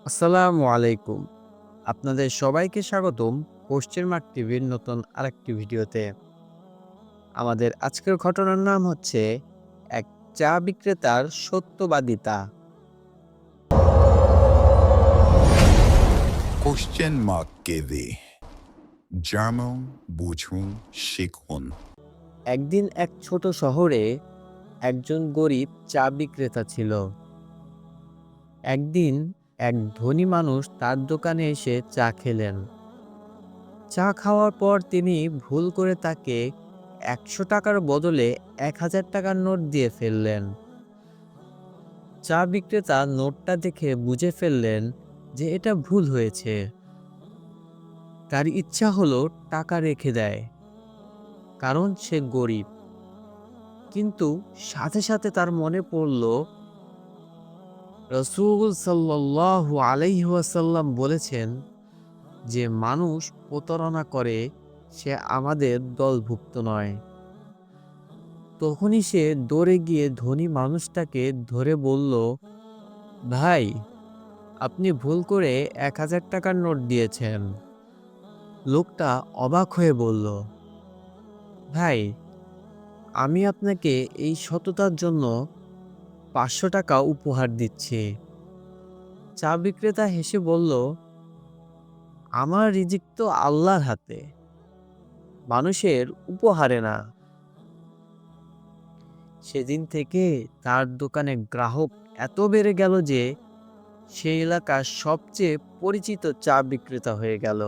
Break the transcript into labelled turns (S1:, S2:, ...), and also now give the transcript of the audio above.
S1: আসসালামু আলাইকুম। আপনাদের সবাইকে স্বাগতম কোশ্চেন মার্ক টিভির নতুন আরেকটি ভিডিওতে। আমাদের আজকের ঘটনার নাম হচ্ছে এক চা বিক্রেতার সত্যবাদিতা।
S2: কোশ্চেন মার্ক কেভি জার্মান বুঝুন শিখুন।
S1: একদিন এক ছোট শহরে একজন গরিব চা বিক্রেতা ছিল। একদিন এক ধনী মানুষ তার দোকানে এসে চা খেলেন। চা খাওয়ার পর তিনি ভুল করে তাকে ১০০ টাকার বদলে ১০০০ টাকার নোট দিয়ে ফেললেন। চা বিক্রেতা নোটটা দেখে বুঝে ফেললেন যে এটা ভুল হয়েছে। তার ইচ্ছা হলো টাকা রেখে দেয়, কারণ সে গরিব। কিন্তু সাথে সাথে তার মনে পড়ল রাসূল সাল্লাল্লাহু আলাইহি ওয়াসাল্লাম বলেছেন যে মানুষ প্রতারণা করে সে আমাদের দলভুক্ত নয়। তখনই সে দৌড়ে গিয়ে ধনী মানুষটাকে ধরে বলল, ভাই, আপনি ভুল করে ১০০০ টাকার নোট দিয়েছেন। লোকটা অবাক হয়ে বলল, ভাই, আমি আপনাকে এই সততার জন্য ৫০০ টাকা উপহার দিচ্ছি। চা বিক্রেতা হেসে বলল, আমার রিজিক তো আল্লাহর হাতে, মানুষের উপহারে না। সেদিন থেকে তার দোকানে গ্রাহক এত বেড়ে গেল যে সে এলাকার সবচেয়ে পরিচিত চা বিক্রেতা হয়ে গেল।